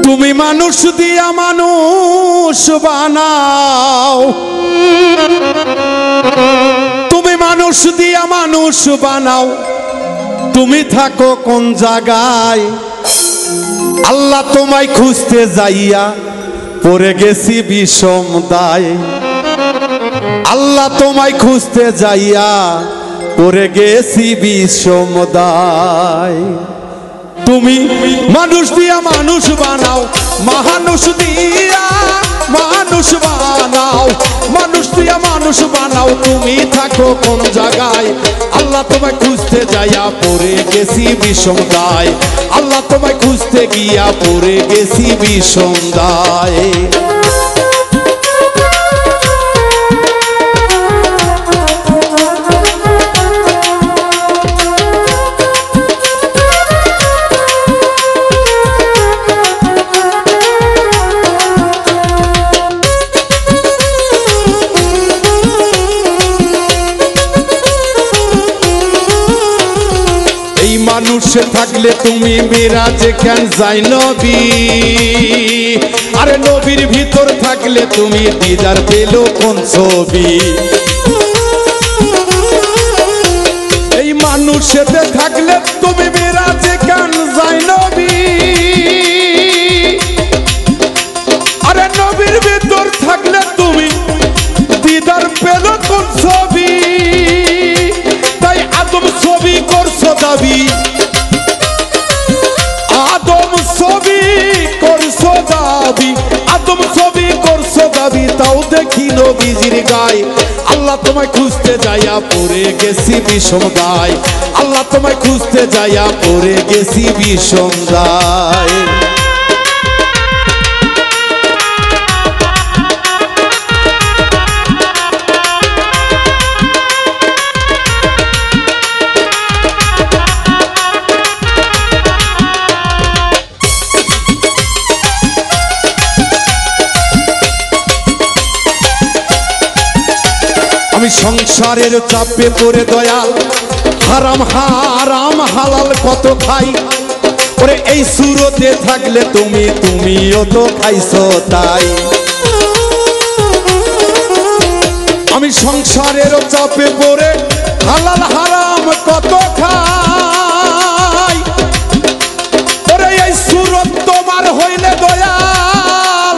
তুমি মানুষ দিয়া মানুষ বানাও, তুমি মানুষ দিয়া মানুষ বানাও, তুমি থাকো কোন জায়গায়? আল্লাহ তোমায় খুঁজতে যাইয়া পড়ে গেছি বিষম দায়। আল্লাহ তোমায় খুঁজতে যাইয়া পড়ে গেছি বিষম দায়। তুমি মানুষ দিয়া মানুষ বানাও, মানুষ দিয়া মানুষ বানাও, মানুষ দিয়া মানুষ বানাও, তুমি থাকো কোন জায়গায়? আল্লাহ তোমায় খুঁজতে যাইয়া পড়ে গেছি বিষম দায়। আল্লাহ তোমায় খুঁজতে গিয়া পড়ে গেছি বিষম দায়। মানুষে থাকলে তুমি মিরাজে কেন যাই নবী? আরে নবীর ভিতর থাকলে তুমি দিদার পেলো কোন ছবি? এই মানুষেতে থাকলে তুমি মিরাজে কেন যাই নবী? আরে নবীর ভিতর থাকলে তুমি দিদার পেলো কোন ছবি? তাই আদম ছবি করছো দাবি, আদম ছবি করছো দাবি, আদম ছবি করছো দাবি, তাও দেখি নবীজির গায়ে। আল্লাহ তোমায় খুঁজতে যাইয়া পড়ে গেছি বিষম দায়। আল্লাহ তোমায় খুঁজতে যাইয়া পড়ে গেছি বিষম দায়। আমি সংসারের চাপে পড়ে দয়াল হারাম হারাম হালাল কত খাই। ওরে এই সুরতে থাকলে তুমিও তো খাইছো তাই। আমি সংসারের চাপে পড়ে হালাল হারাম কত খাই। ওরে এই সুরত তোমার হইলে দয়াল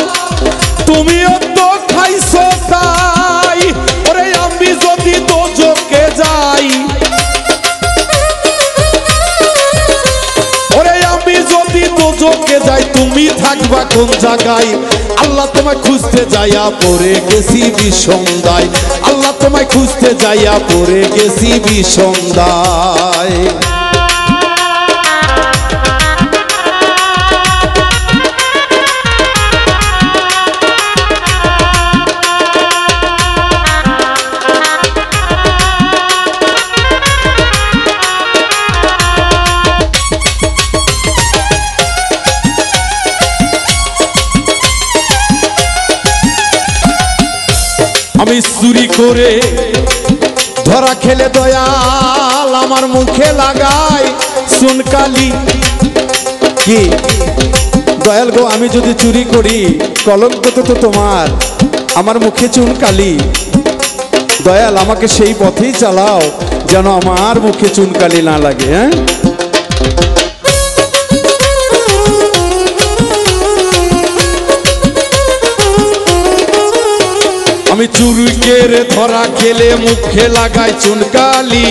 তুমিও তো খাইছো তাই। ওরে আমি যদি দোজখে যাই, ওরে আমি যদি দোজখে যাই, তুমি থাকবা কোন জায়গায়? আল্লাহ তোমায় খুঁজতে যাইয়া পড়ে গেছি বিষম দায়। আল্লাহ তোমায় খুঁজতে যাইয়া পড়ে গেছি বিষম দায়। আমি চুরি করে ধরা খেলে দয়াল আমার মুখে লাগাই চুনকালি। কি দয়াল গো, আমি যদি চুরি করি কলঙ্ক তো তোমার, আমার মুখে চুনকালি। দয়াল আমাকে সেই পথেই চালাও যেন আমার মুখে চুনকালি না লাগে। হ্যাঁ, আমি চুরিকের ধরা খেলে মুখে লাগাই চুনকালি।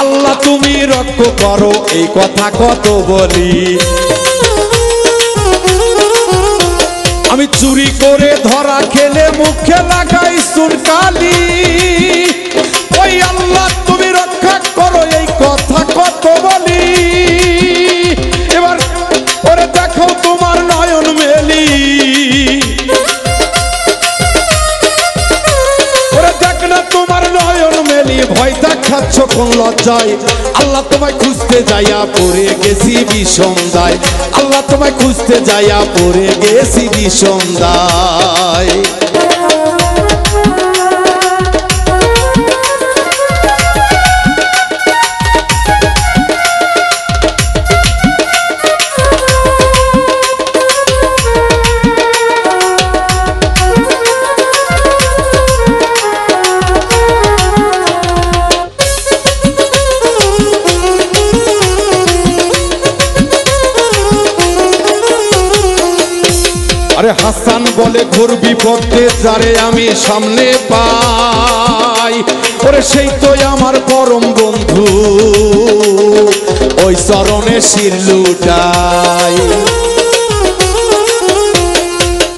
আল্লাহ তুমি রক্ষা করো এই কথা কত বলি। আমি চুরি করে ধরা খেলে মুখে লাগাই চুনকালি। ওই আল্লাহ তুমি রক্ষা করো এই কথা কত বলি। এবার ওরে দেখো তোমার নয়ন মেলি, তোমার নয়ন মেলি ভয় দেখাচ্ছ কোন লজ্জায়? আল্লাহ তোমায় খুঁজতে যাইয়া পড়ে গেছি বিষম দায়। আল্লাহ তোমায় খুঁজতে যাইয়া পড়ে গেছি বিষম দায়। আরে হাসান বলে ঘোর বিপদে যারে আমি সামনে পাই, ওরে সেই তো আমার পরম বন্ধু, ওই চরণে শির লুটাই।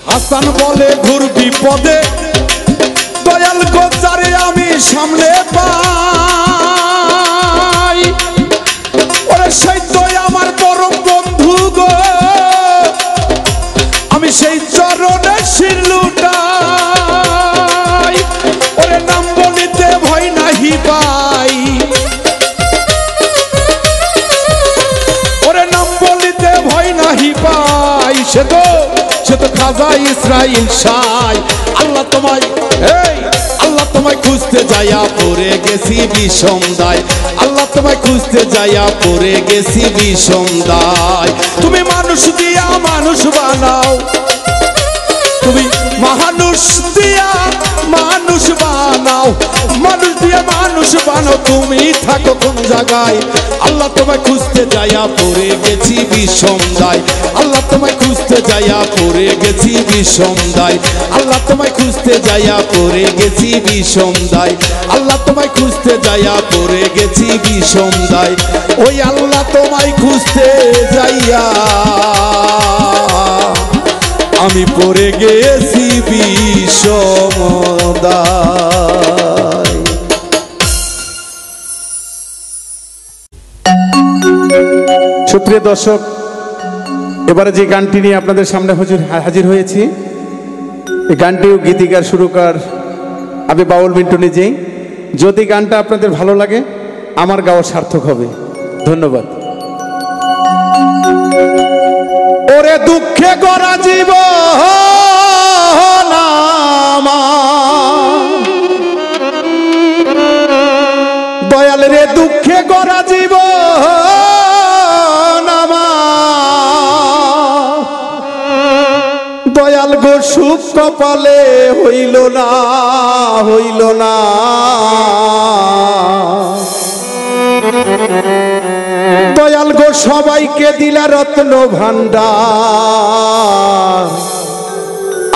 হাসান বলে ঘোর বিপদে দয়াল গো যারে আমি সামনে পাই, ওরে সেই তো আমার পরম বন্ধু গো, আমি সেই চরণে শির লুটাই। ওরে নাম বলিতে ভয় নাহি পাই, ওরে নাম বলিতে ভয় নাহি পাই, সে তো খাজা ইসরাইল শাহ। আল্লাহ তোমায় আল্লাহ তোমায় খুঁজতে যাইয়া পড়ে গেছি বিষম দায়, আল্লাহ তোমায় খুঁজতে যাইয়া পড়ে গেছি বিষম দায়। তুমি মানুষ দিয়া মানুষ বানাও, তুমি মানুষ দিয়া মানুষ বানাও, মানুষ দিয়ে মানুষ বানাও, তুমি থাকো কোন জায়গায়? আল্লাহ তোমায় খুঁজতে যাইয়া পড়ে গেছি বিষম দায়, আল্লাহ তোমায় খুঁজতে যাইয়া পড়ে গেছি বিষম দায়, আল্লাহ তোমায় খুঁজতে যাইয়া পড়ে গেছি বিষম দায়, আল্লাহ তোমায় খুঁজতে যাইয়া পড়ে গেছি বিষম দায়। ওই আল্লাহ তোমায় খুঁজতে যাইয়া আমি পড়ে গেছি বিষম দায়। সুপ্রিয় দর্শক, এবারে যে গানটি নিয়ে আপনাদের সামনে হাজির হয়েছি, এই গানটিও গীতিকার সুরকার আমি বাউল মিন্টু নিজেই। যদি গানটা আপনাদের ভালো লাগে আমার গাওয়া সার্থক হবে। ধন্যবাদ। ওরে দুঃখে গড়া জীবন দয়াল রে, দুঃখে গড়া জীবন দয়াল গো সুখ কপালে হইল না, হইল না। দয়াল গো সবাইকে দিলা রত্ন ভান্ডার,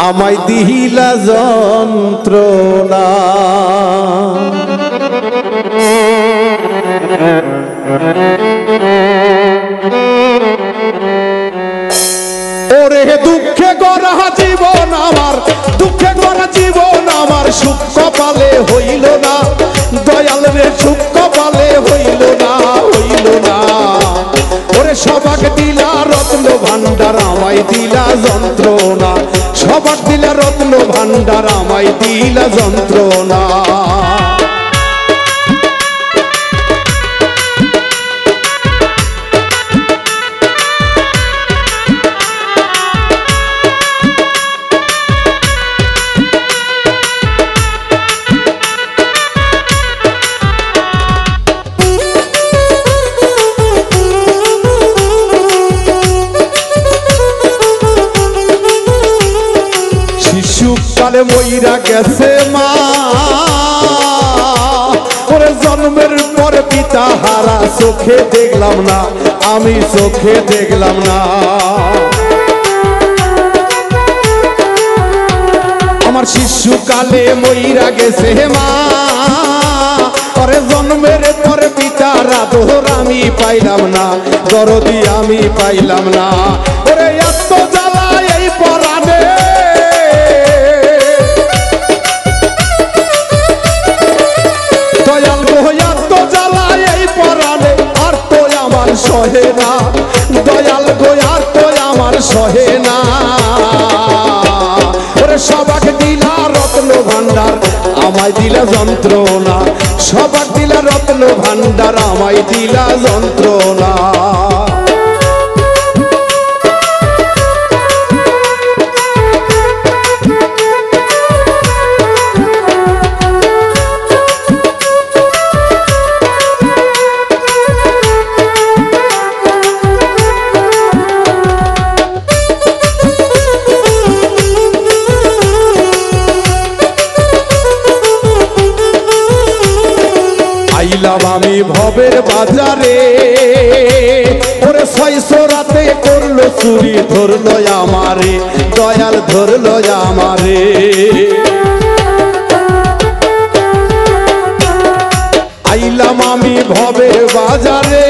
আমায় দিহিলা যন্ত্রণা। ওরে দুঃখে গড়া জীবন আমার, দুঃখে গড়া জীবন আমার, সুখ কপালে হইল না। দয়াল রে সুখ কপালে হইল না, হইল না। ওরে সবাক দিলা রত্ন ভান্ডার, আমায় দিলা যন্ত্রণা। সবাক দিলা রত্ন ভান্ডার, আমায় দিলা যন্ত্রণা। কালে মইরা গেছে মা, ওরে জন্মের পরে পিতা হারা, চোখে দেখলাম না, আমি চোখে দেখলাম না। আমার শিশুকালে মইরা গেছে মা, ওরে জন্মের পরে পিতার আদর আমি পাইলাম না, দরদি আমি পাইলাম না। ওরে এত জ্বালা এই পরাণে, দয়াল গো এত জ্বালা এই পরাণে, আর তো আমার সহে না। দয়াল গো আর তো আমার সহে না। ওরে সবাক দিলা রত্ন ভান্ডার, আমায় দিলা যন্ত্রণা। সবাক দিলা রত্ন ভান্ডার, আমায় দিলা যন্ত্রণা। আমি ভবের বাজারে, ওরে 600 রাতে করলো চুরি, ধরলো আমারে। দয়াল ধরলো আমারে। আইলাম আমি ভবে বাজারে,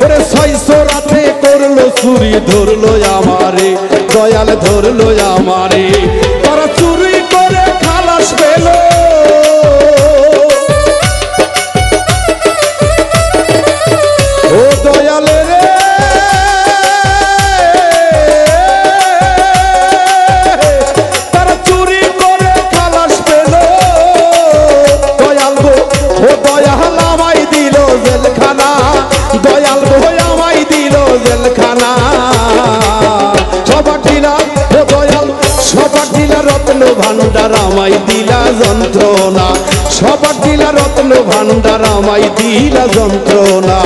ওরে 600 রাতে করলো চুরি ধরলো আমারে, দয়াল ধরলো আমারে। তারা চুরি করে খালাস পেল, ও দয়াল রে তারা চুরি করে খালাস পেল, দয়াল গো ও দয়াল আমায় দিল জেলখানা, দয়াল গো আমায় দিল জেলখানা। সবার দিলা ও দয়াল সবার দিলা রত্ন ভান্ডার আমায় দিলা যন্ত্রণা, সবার দিলা রত্ন ভান্ডার আমায় দিলা যন্ত্রণা।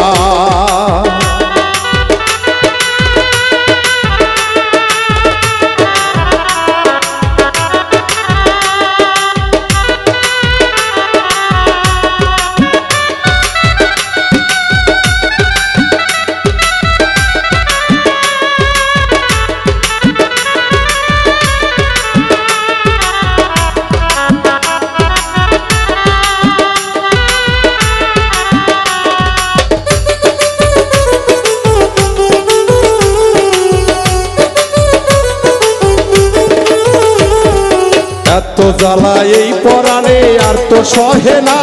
এত জ্বালা এই পরাণে আর তো সহে না,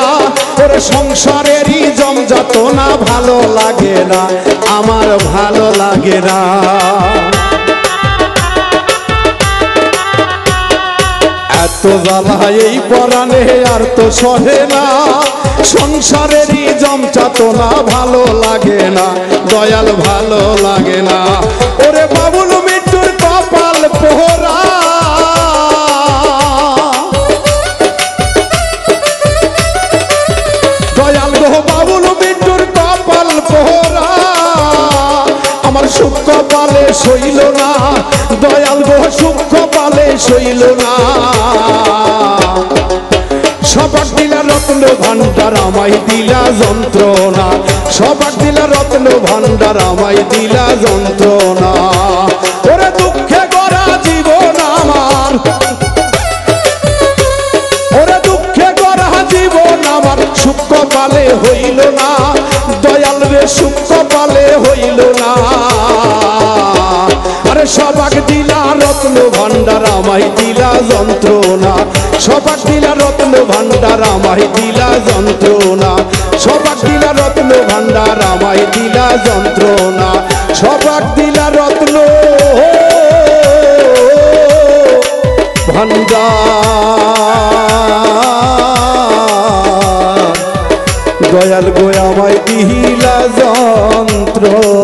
ওরে সংসারেরই জমযাতনা ভালো লাগে না, আমার ভালো লাগে না। এত জ্বালা এই পরাণে আর তো সহে না, সংসারেরই জমযাতনা ভালো লাগে না, দয়াল ভালো লাগে না। ওরে বাবুল মৃত্যুর কপাল পোহরা, দয়াল গো বাবুল মৃত্যুর কপাল পোহরা, আমার সুখ কপালে সইল না, দয়াল গো সুখ কপালে সইল না। সবার দিলা রত্ন ভান্ডার আমায় দিলা যন্ত্রণা, সবার দিলা রত্ন ভান্ডার আমায় দিলা যন্ত্রণা। ওরে দুঃখে গড়া জীবন আমার, ওরে দুঃখে গড়া জীবন আমার, সুখ কপালে হইল না, দয়াল রে সুখ কপালে হইল না। আরে সবাক দিলা রত্ন ভান্ডার আমায় দিলা যন্ত্রণা, সবাক দিলা রত্ন ভান্ডার আমায় দিলা যন্ত্রণা, সবাক দিলা রত্ন ভান্ডার আমায় দিলা যন্ত্রণা, সবাক দিলা রত্ন ভান্ডার, দয়াল গো আমায় দিলা যন্ত্রণা।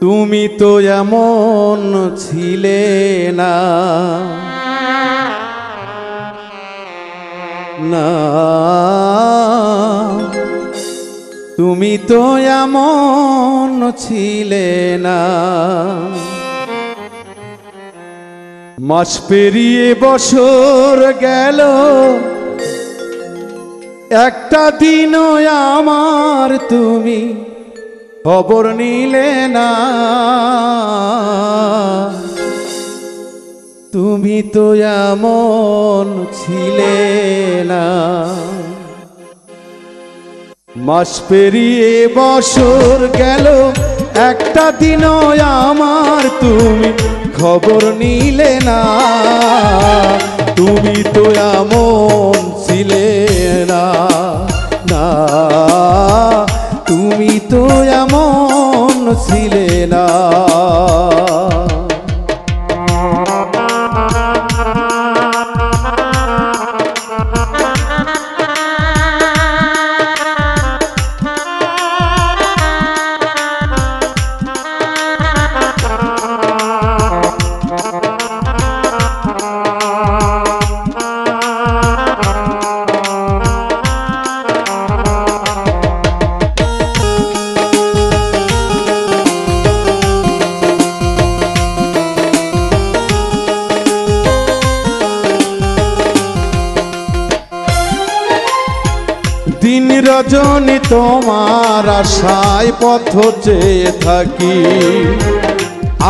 তুমি তো এমন ছিলে না, না তুমি তো এমন ছিলে না। মাস পেরিয়ে বছর গেল, একটা দিনও আমার তুমি খবর নিলে না। তুমি তো এমন ছিলে না। মাস পেরিয়ে বছর গেল, একটা দিনও আমার তুমি খবর নিলে না। তুমি তো এমন ছিলে না, না তুমি তো এমন ছিলে না। রজনী তোমার আশায় পথ চেয়ে থাকি,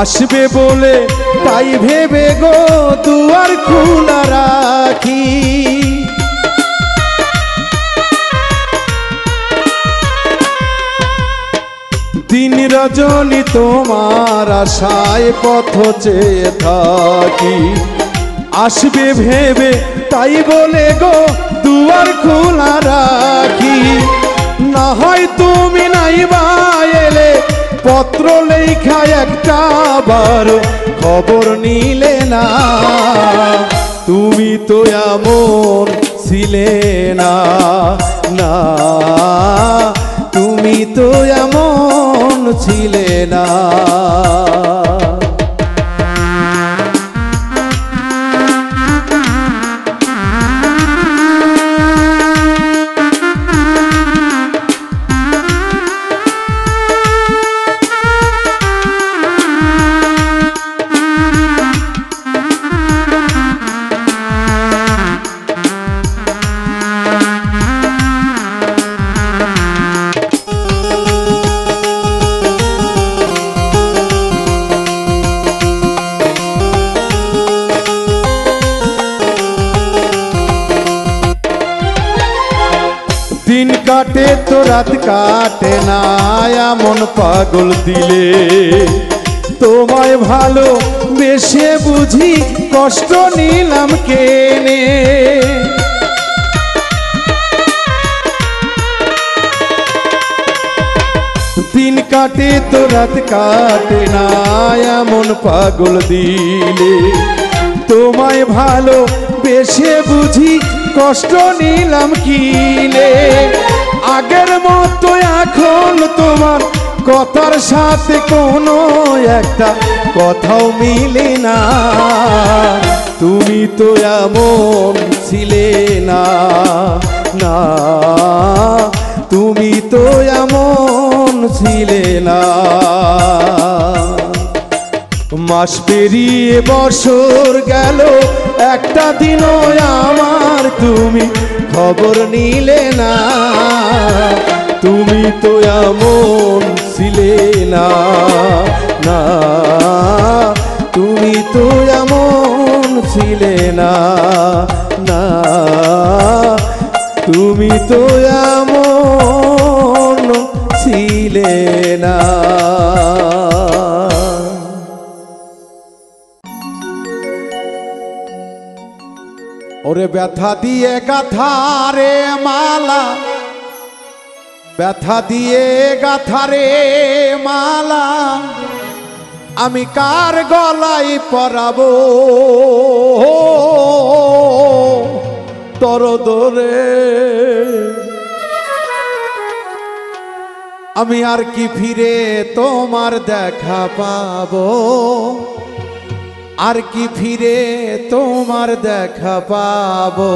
আসবে বলে তাই ভেবে গো দুয়ার খোলা রাখি। দিন রজনী তোমার আশায় পথ চেয়ে থাকি, আসবে ভেবে তাই বলে গো দুয়ার খোলা রাখি। না হয় তুমি নাইবা এলে, পত্র লেখা একটা বার খবর নিলে না। তুমি তো এমন ছিলে না, না তুমি তো এমন ছিলে না। দিন কাটে তো রাত কাটে না এমন পাগল দিলে, তোমায় ভালো বেশে বুঝি কষ্ট নিলাম কেনে। দিন কাটে তো রাত কাটে না এমন পাগল দিলে, তোমায় ভালো বেশে বুঝি কষ্ট নিলাম কিনে। আগের মতো এখন তোমার কথার সাথে কোনো একটা কথাও মিলে না। তুমি তো এমন ছিলে না, না তুমি তো এমন ছিলে না। মাস পেরিয়ে বছর গেল, একটা দিনও আমার তুমি খবর নিলে না। তুমি তো এমন ছিলে না, না তুমি তো এমন ছিলে না, না তুমি তো এমন ছিলে না। ওরে ব্যথা দিয়ে গাথারে মালা, ব্যথা দিয়ে গাথারে মালা, আমি কার গলায় পরাবো দরদ রে। আমি আর কি ফিরে তোমার দেখা পাবো, আর কি ফিরে তোমার দেখা পাবো।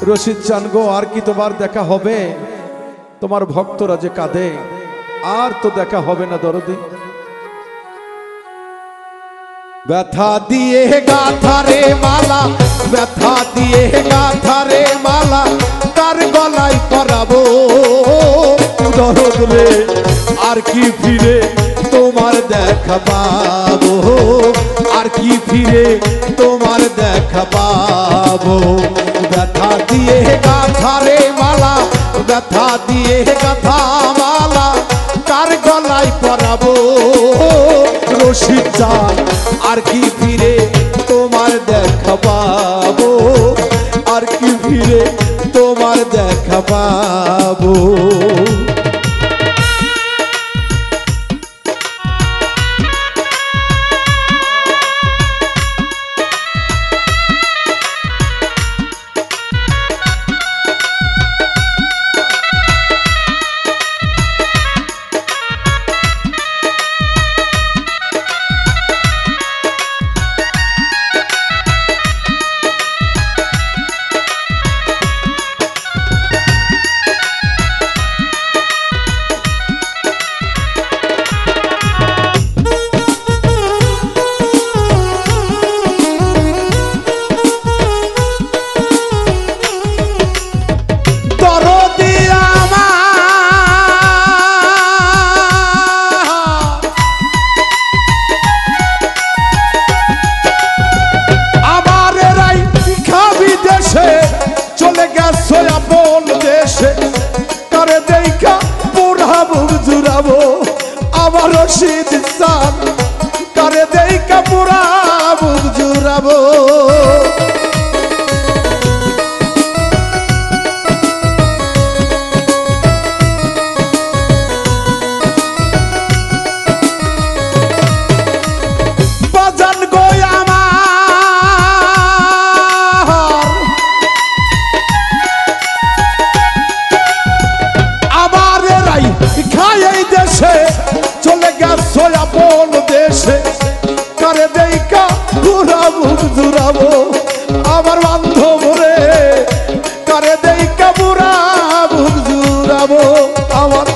রশিদ চান গো, আর কি তোমার দেখা হবে? তোমার ভক্তরা যে কাঁদে, আর তো দেখা হবে না দরদি। ব্যথা দিয়ে গাথারে মালা, ব্যথা দিয়ে গাথারে মালা, তার গলায় পরাবো দরদ রে। আর কি ফিরে তোমার দেখা পাবো, আর কি ফিরে তোমার দেখা পাবো। ব্যথা দিয়ে গাথারে মালা, ব্যথা দিয়ে গাথা মালা, কার গলায় পরাবো রশিদ চান। আর কি ফিরে তোমার দেখা পাবো, আর কি ফিরে তোমার দেখা পাবো। রশিদ চান কারে দেই কাপুরা বুক জুড়াবো বাজান গো আমার রাই খাই এই দেশে চলে গেছো আপন দেশে কারে দেই কাপুরা বুক জুড়াবো আমার বান্ধব রে কারে দেই কাপুরা বুক জুড়াবো আমার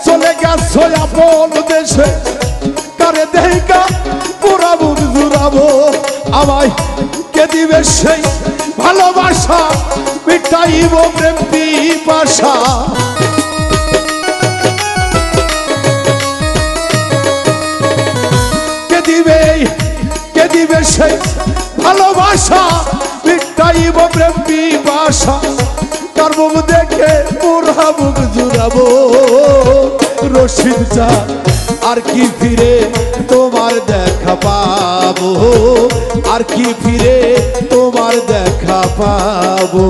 চলে গেছো আপন দেশে কারে দেই কাপুরা বুক জুড়াবো আমায় কে দিবে সেই ভালোবাসা মিটাইব প্রেম পিপাসা কে দিবে সেই ভালোবাসা মিটাইব প্রেম পিপাসা কার মুখ দেখে পুরা বুক জুড়াবো রশিদ চান আর কি ফিরে তোমার দেখা পাবো আর কি ফিরে তোমার দেখা পাবো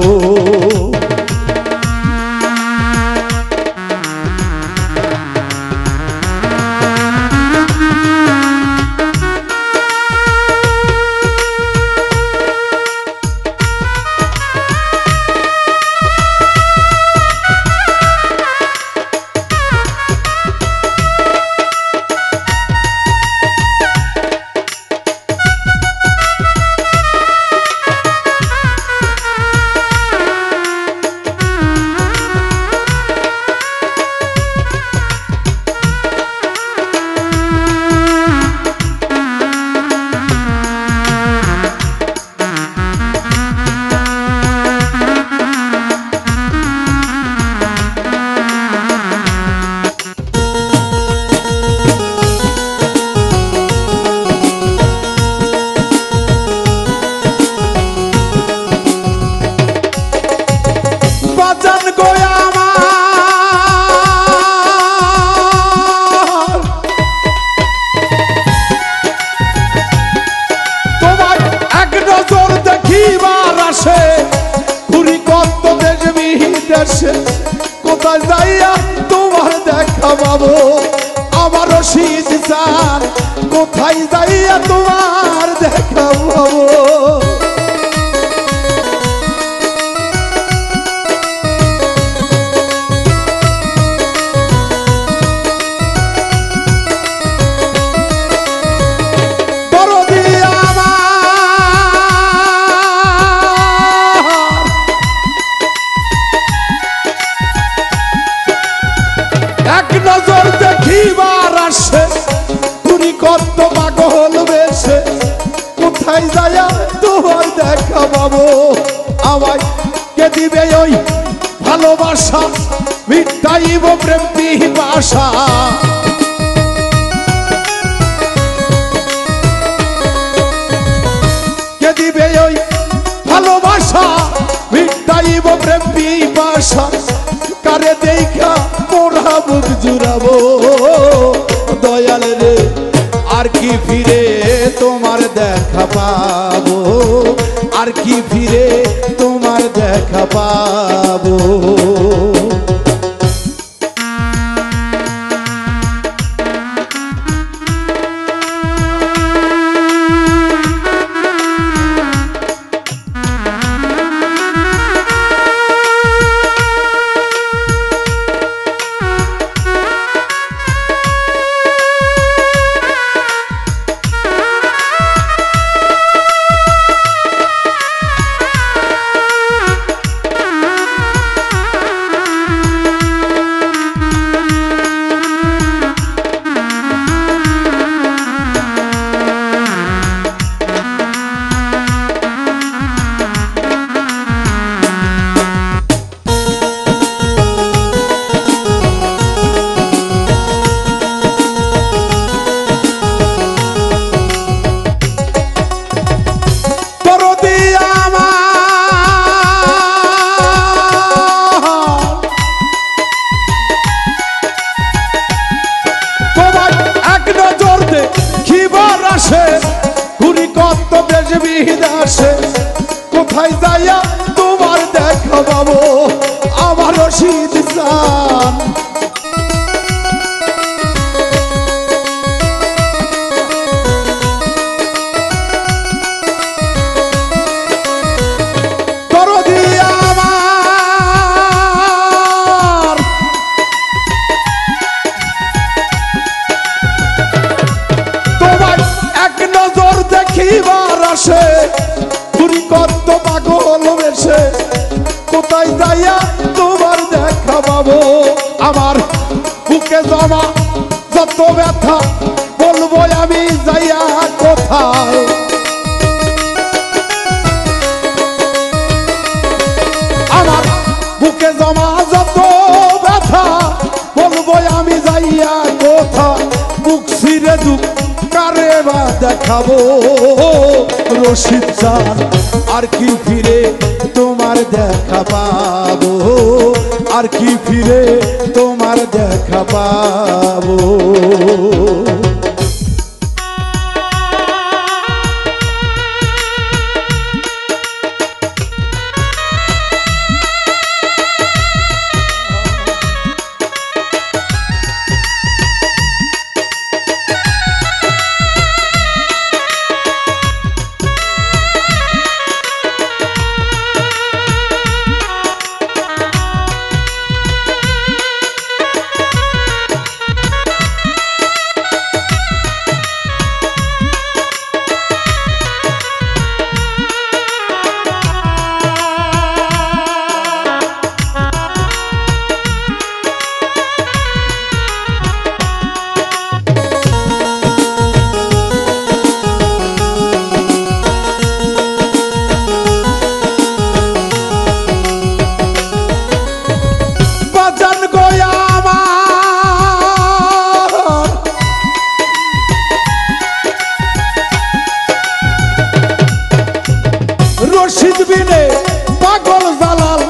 কোথায় যাইয়া তোমার দেখা পাবো আমার রশিদ চান কোথায় যাইয়া তোমার দেখা পাবো কোথায় যায়া তোমার দেখা পাবো আমায় কে দিবে ওই ভালোবাসা মিটাইব প্রেম পিপাসা কে দিবে ওই ভালোবাসা মিটাইব প্রেম পিপাসা কারে দেখা মোরা বুক জুড়াবো দয়াল রে আর কি ফিরে তোমার দেখা পাবো আর কি ফিরে তোমার দেখা পাবো বিদেশে কোথায় যাইয়া তোমার দেখা পাবো আমার রশিদ চান। তুমি কত পাগল বেশে কোথায় যাইয়া তোমার দেখা পাবো আমার বুকে জমা যত ব্যথা বলবো আমি যাইয়া কোথায়। আমার বুকে জমা যত ব্যথা বলবো আমি যাইয়া কোথায়। বুক ছিঁড়ে দুঃখ কারে বা দেখাবো রশিদ চান আর কি ফিরে তোমার দেখা পাবো আর কি ফিরে তোমার দেখা পাবো। রশিদ বিনে পাগল জালাল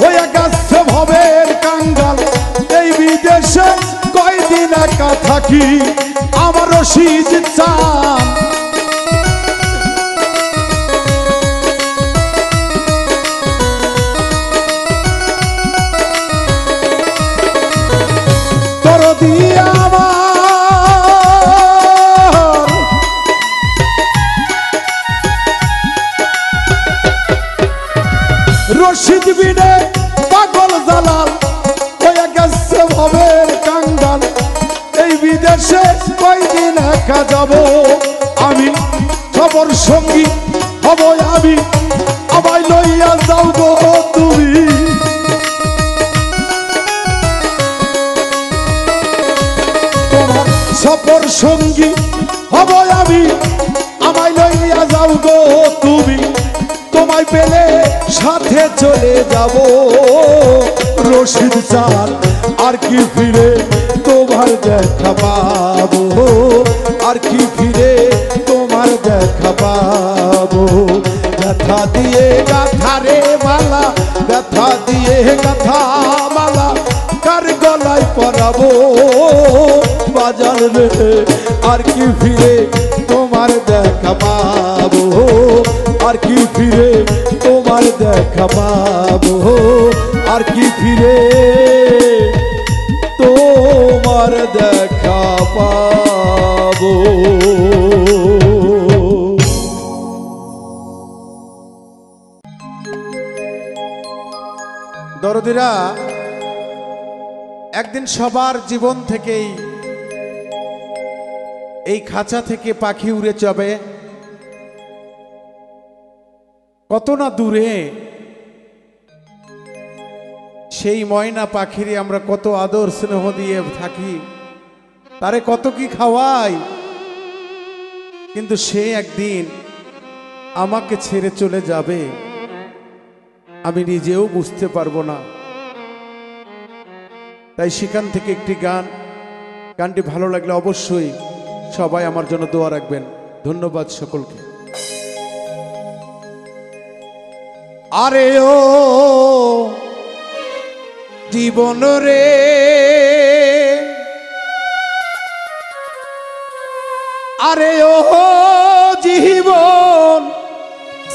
হয়ে গেছে ভবের কাঙ্গাল। এই বিদেশে কয়দিন একা থাকি আমার রশিদ চান। দরদি রশিদ বিনে পাগল জালাল হয়ে গেছে ভবের কাঙ্গাল। এই বিদেশে কয়দিন একা যাব আমি খবর সঙ্গী হব আমি আমায় লইয়া যাও গো তুমি। তোমার সফর সঙ্গী হব আমি আমায় লইয়া যাও গো তুমি। তোমায় পেলে সাথে চলে যাব রশিদ চান আর কি ফিরে তোমার দেখা পাবো আর কি ফিরে তোমার দেখা পাবো। ব্যথা দিয়ে গাথা রে মালা ব্যথা দিয়ে গাথা মালা কার গলায় পরাবো বাজার রে আর কি ফিরে তোমার দেখা পাবো আর কি ফিরে তোমার দেখা পাবো আর কি ফিরে তোমার দেখা পাবো। দরদিরা একদিন সবার জীবন থেকেই এই খাঁচা থেকে পাখি উড়ে যাবে কত না দূরে। সেই ময়না পাখিরে আমরা কত আদর স্নেহ দিয়ে থাকি, তারে কত কি খাওয়াই, কিন্তু সে একদিন আমাকে ছেড়ে চলে যাবে আমি নিজেও বুঝতে পারবো না। তাই সেখান থেকে একটি গানটি ভালো লাগলে অবশ্যই সবাই আমার জন্য দোয়া রাখবেন। ধন্যবাদ সকলকে। আরে ও জীবন রে আরে ও জীবন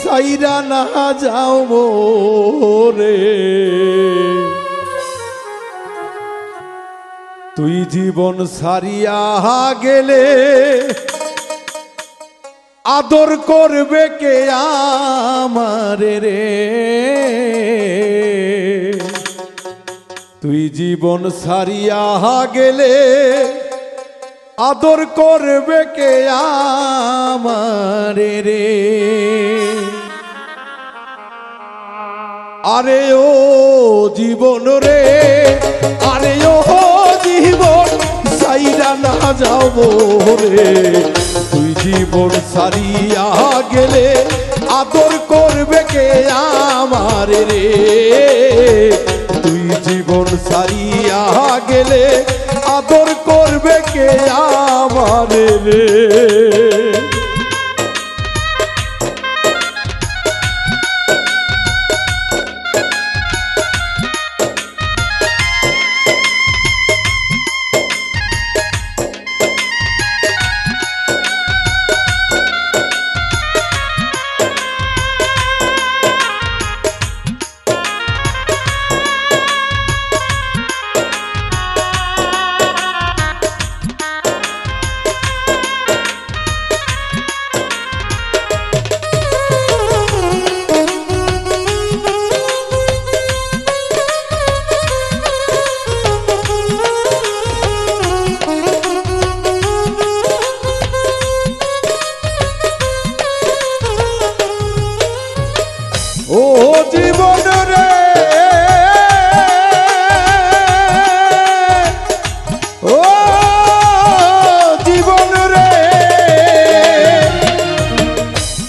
সাইরা না যাও মোরে তুই জীবন সারিয়া গেলে আদর করবে কে আমারে রে তুই জীবন সারিয়া গেলে আদর করবে কে আমারে রে আরে ও জীবন রে আরে ও জীবন সাইরা না যাও মোরে তুই জীবন সারিয়া গেলে আদর করবে কে আমারে রে তুই জীবন সারিয়া গেলে আদর করবে কে আমারে রে ও জীবন রে ও জীবন রে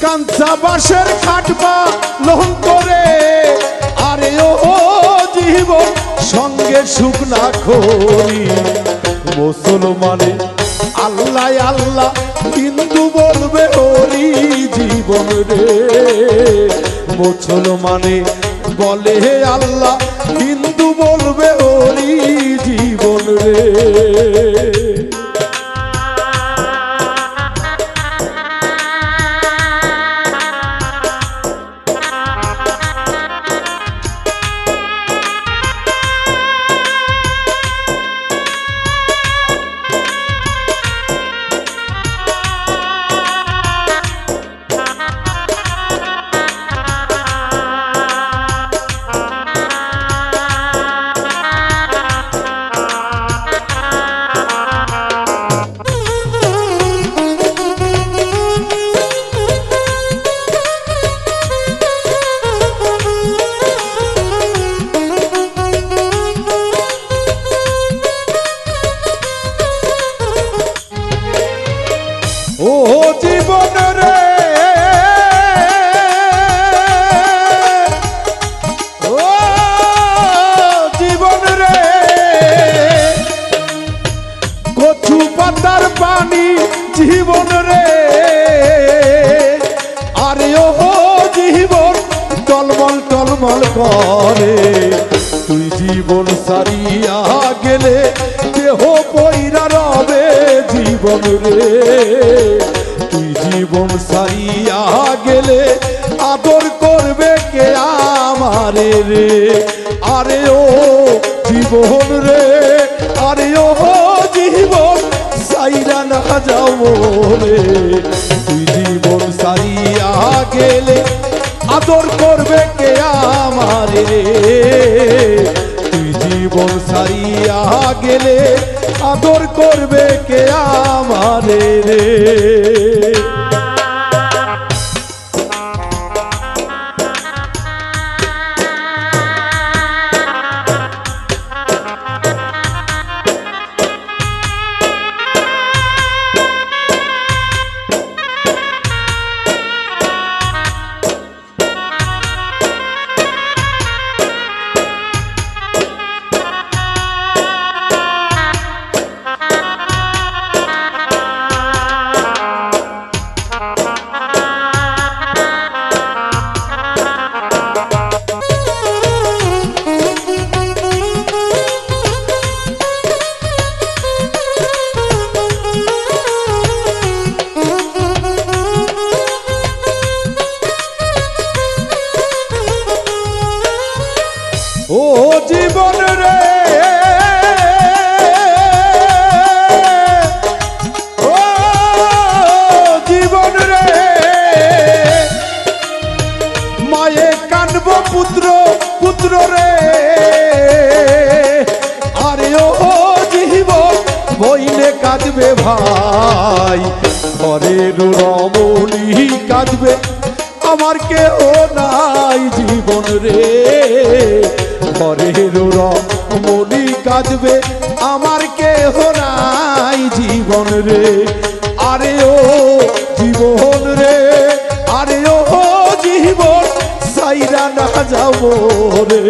কাঞ্চা বাঁশের খাটবা লোহন করে আরে ও জীবন সঙ্গে শুকনা খড়ি মুসলমানে আল্লাহ আল্লাহ হিন্দু বলবে হরি জীবন রে মুসলমানে বলে হে আল্লাহ হিন্দু বলবে হরি জীবন রে ও জীবন রে ও জীবন রে কচু পাতার পানি জীবন রে আরে ও জীবন টলমল টলমল করে তুই জীবন সারিয়া গেলে দেহ পয়রা রবে জীবন রে তুই জীবন সারিয়া গেলে আদর করবে কে আমারে রে আরে ও জীবন রে আরে ও জীবন সাইরা না যাও রে তুই জীবন সারিয়া গেলে আদর করবে কে আমারে রে তুই জীবন সারিয়া গেলে আদর করবে কে আমারে রে কাঁদবে ভাই, ঘরের রমণী কাঁদবে আমার কেহ নাই জীবন রে, ঘরের রমণী কাঁদবে আমার কেহ নাই জীবন রে। আরে ও জীবন রে, আরে ও জীবন সাইরা না যাব রে,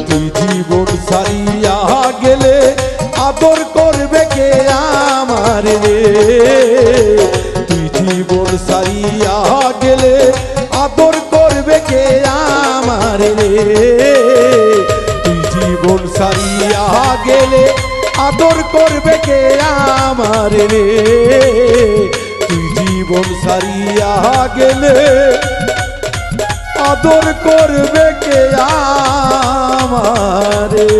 তুই জীবন সারিয়া গেলে আদর করবে কে আমার রে, তুই জীবন সারিয়া গেলে আদর করবে কে আমার রে, তুই জীবন সারিয়া গেলে আদর করবে কে আমার রে, তুই জীবন সারিয়া গেলে আদর করবে কে আমারে।